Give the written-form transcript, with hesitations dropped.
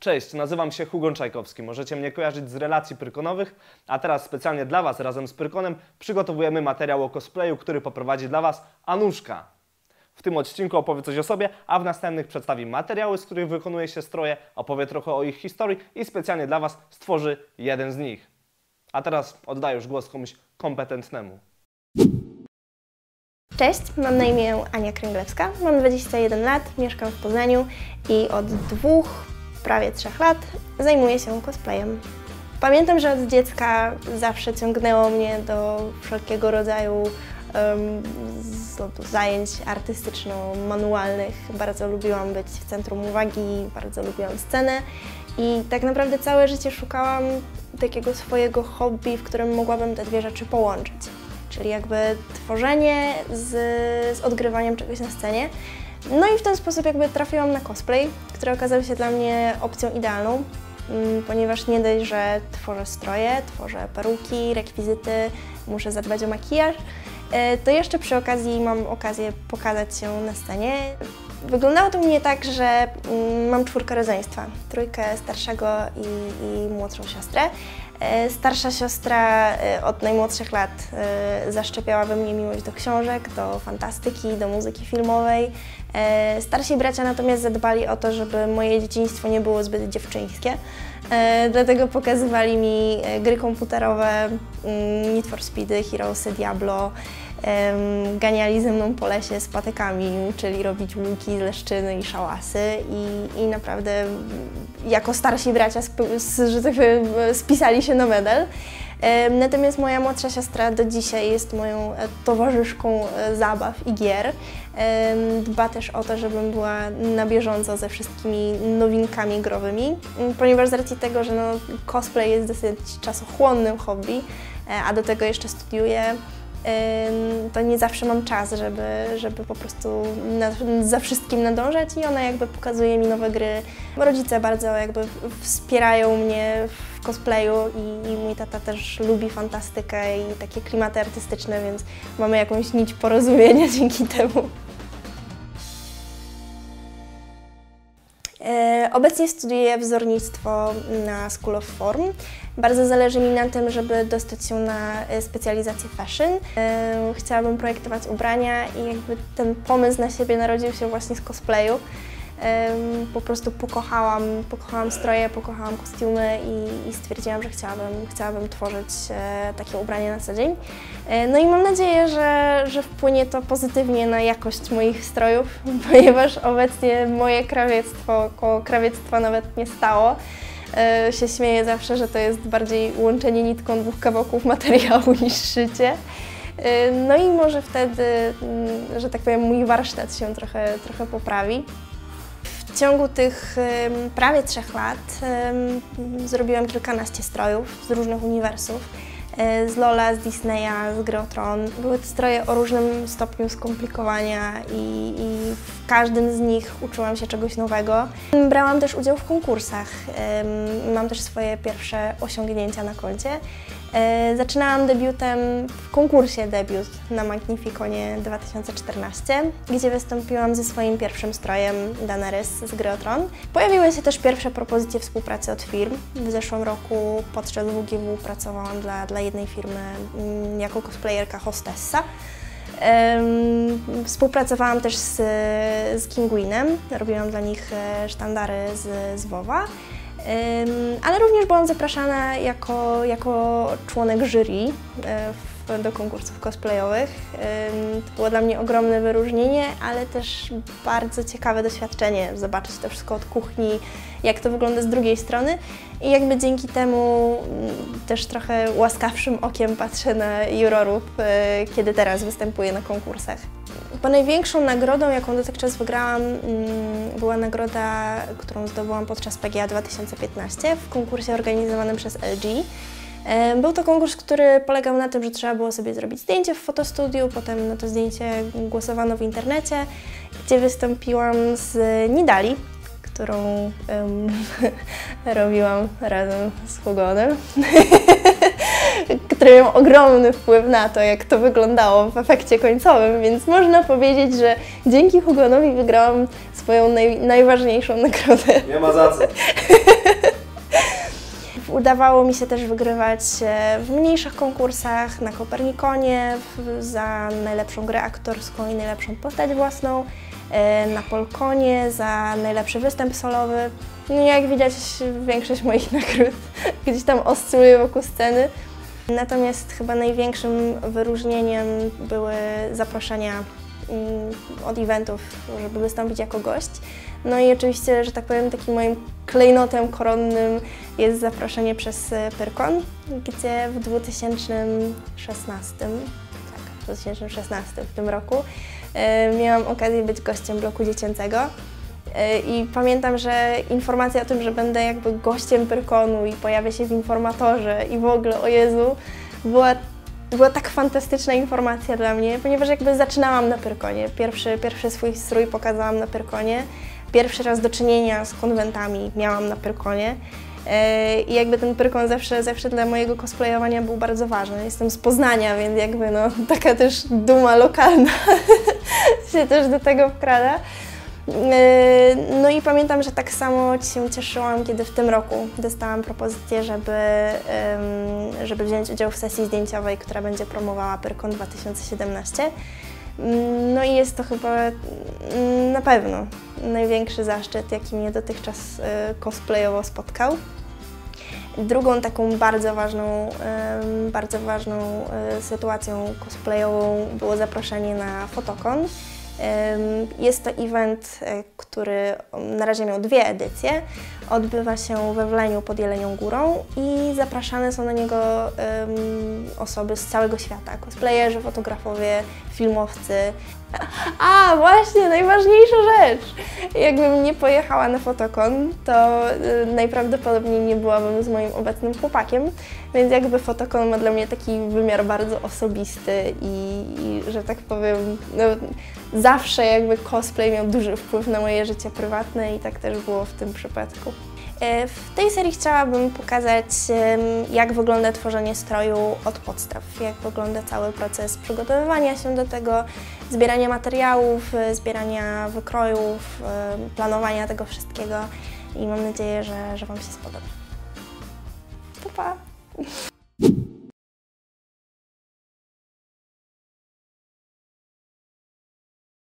Cześć, nazywam się Hugon Czajkowski. Możecie mnie kojarzyć z relacji pyrkonowych, a teraz specjalnie dla Was razem z Pyrkonem przygotowujemy materiał o cosplayu, który poprowadzi dla Was Anuszka. W tym odcinku opowie coś o sobie, a w następnych przedstawi materiały, z których wykonuje się stroje, opowie trochę o ich historii i specjalnie dla Was stworzy jeden z nich. A teraz oddaję już głos komuś kompetentnemu. Cześć, mam na imię Ania Kręglewska, mam 21 lat, mieszkam w Poznaniu i od prawie 3 lat zajmuję się cosplayem. Pamiętam, że od dziecka zawsze ciągnęło mnie do wszelkiego rodzaju zajęć artystyczno-manualnych. Bardzo lubiłam być w centrum uwagi, bardzo lubiłam scenę i tak naprawdę całe życie szukałam takiego swojego hobby, w którym mogłabym te dwie rzeczy połączyć. Czyli jakby tworzenie z odgrywaniem czegoś na scenie. No i w ten sposób jakby trafiłam na cosplay, który okazał się dla mnie opcją idealną, ponieważ nie dość, że tworzę stroje, tworzę peruki, rekwizyty, muszę zadbać o makijaż, to jeszcze przy okazji mam okazję pokazać się na scenie. Wyglądało to u mnie tak, że mam 4 rodzeństwa, 3 starszego i młodszą siostrę. Starsza siostra od najmłodszych lat zaszczepiała we mnie miłość do książek, do fantastyki, do muzyki filmowej. Starsi bracia natomiast zadbali o to, żeby moje dzieciństwo nie było zbyt dziewczyńskie. Dlatego pokazywali mi gry komputerowe, Need for Speedy, Heroesy, Diablo. Ganiali ze mną po lesie z patykami, uczyli robić łuki, leszczyny i szałasy i naprawdę jako starsi bracia, że tak powiem, spisali się na medal. Natomiast moja młodsza siostra do dzisiaj jest moją towarzyszką zabaw i gier. Dba też o to, żebym była na bieżąco ze wszystkimi nowinkami growymi, ponieważ z racji tego, że cosplay jest dosyć czasochłonnym hobby, a do tego jeszcze studiuję, to nie zawsze mam czas, żeby po prostu za wszystkim nadążać i ona jakby pokazuje mi nowe gry. Rodzice bardzo jakby wspierają mnie w cosplayu i mój tata też lubi fantastykę i takie klimaty artystyczne, więc mamy jakąś nić porozumienia dzięki temu. Obecnie studiuję wzornictwo na School of Form. Bardzo zależy mi na tym, żeby dostać się na specjalizację fashion. Chciałabym projektować ubrania i jakby ten pomysł na siebie narodził się właśnie z cosplayu. Po prostu pokochałam stroje, pokochałam kostiumy i stwierdziłam, że chciałabym tworzyć takie ubrania na co dzień. No i mam nadzieję, że wpłynie to pozytywnie na jakość moich strojów, ponieważ obecnie moje krawiectwo, koło krawiectwa nawet nie stało. Się śmieję zawsze, że to jest bardziej łączenie nitką 2 kawałków materiału niż szycie. No i może wtedy, że tak powiem, mój warsztat się trochę poprawi. W ciągu tych prawie 3 lat zrobiłam kilkanaście strojów z różnych uniwersów. Z Lola, z Disneya, z Gry o Tron. Były to stroje o różnym stopniu skomplikowania i w każdym z nich uczyłam się czegoś nowego. Brałam też udział w konkursach. Mam też swoje pierwsze osiągnięcia na koncie. Zaczynałam debiutem w konkursie Debiut na Magnificonie 2014, gdzie wystąpiłam ze swoim pierwszym strojem Daenerys z Gry o Tron. Pojawiły się też pierwsze propozycje współpracy od firm. W zeszłym roku podczas WGW pracowałam dla jednej firmy jako cosplayerka hostessa. Współpracowałam też z Kinguinem, robiłam dla nich sztandary z WoWa. Ale również byłam zapraszana jako członek jury do konkursów cosplayowych. To było dla mnie ogromne wyróżnienie, ale też bardzo ciekawe doświadczenie, zobaczyć to wszystko od kuchni, jak to wygląda z drugiej strony i jakby dzięki temu też trochę łaskawszym okiem patrzę na jurorów, kiedy teraz występuję na konkursach. Bo największą nagrodą, jaką dotychczas wygrałam, była nagroda, którą zdobyłam podczas PGA 2015 w konkursie organizowanym przez LG. Był to konkurs, który polegał na tym, że trzeba było sobie zrobić zdjęcie w fotostudiu, potem na to zdjęcie głosowano w internecie, gdzie wystąpiłam z Nidali, którą robiłam razem z Hugonem, który miał ogromny wpływ na to, jak to wyglądało w efekcie końcowym, więc można powiedzieć, że dzięki Hugonowi wygrałam swoją najważniejszą nagrodę. Nie ma za co. Udawało mi się też wygrywać w mniejszych konkursach, na Kopernikonie za najlepszą grę aktorską i najlepszą postać własną, na Polkonie za najlepszy występ solowy. No jak widać, większość moich nagród gdzieś tam oscyluje wokół sceny. Natomiast chyba największym wyróżnieniem były zaproszenia od eventów, żeby wystąpić jako gość. No i oczywiście, że tak powiem, takim moim klejnotem koronnym jest zaproszenie przez Pyrkon, gdzie w 2016, w tym roku, miałam okazję być gościem bloku dziecięcego. I pamiętam, że informacja o tym, że będę jakby gościem Pyrkonu i pojawię się w informatorze i w ogóle, o Jezu, była tak fantastyczna informacja dla mnie, ponieważ jakby zaczynałam na Pyrkonie. Pierwszy swój strój pokazałam na Pyrkonie. Pierwszy raz do czynienia z konwentami miałam na Pyrkonie. I jakby ten Pyrkon zawsze dla mojego cosplayowania był bardzo ważny. Jestem z Poznania, więc jakby no taka też duma lokalna się też do tego wkrada. No i pamiętam, że tak samo się cieszyłam, kiedy w tym roku dostałam propozycję, żeby wziąć udział w sesji zdjęciowej, która będzie promowała Pyrkon 2017. No i jest to chyba na pewno największy zaszczyt, jaki mnie dotychczas cosplayowo spotkał. Drugą taką bardzo ważną sytuacją cosplayową było zaproszenie na Fotokon. Jest to event, który na razie miał 2 edycje. Odbywa się we Wleniu pod Jelenią Górą i zapraszane są na niego osoby z całego świata. Cosplayerzy, fotografowie, filmowcy. A, właśnie, najważniejsza rzecz! Jakbym nie pojechała na Fotokon, to najprawdopodobniej nie byłabym z moim obecnym chłopakiem, więc jakby Fotokon ma dla mnie taki wymiar bardzo osobisty i że tak powiem, no, zawsze jakby cosplay miał duży wpływ na moje życie prywatne i tak też było w tym przypadku. W tej serii chciałabym pokazać, jak wygląda tworzenie stroju od podstaw, jak wygląda cały proces przygotowywania się do tego, zbierania materiałów, zbierania wykrojów, planowania tego wszystkiego i mam nadzieję, że Wam się spodoba. Pa, pa!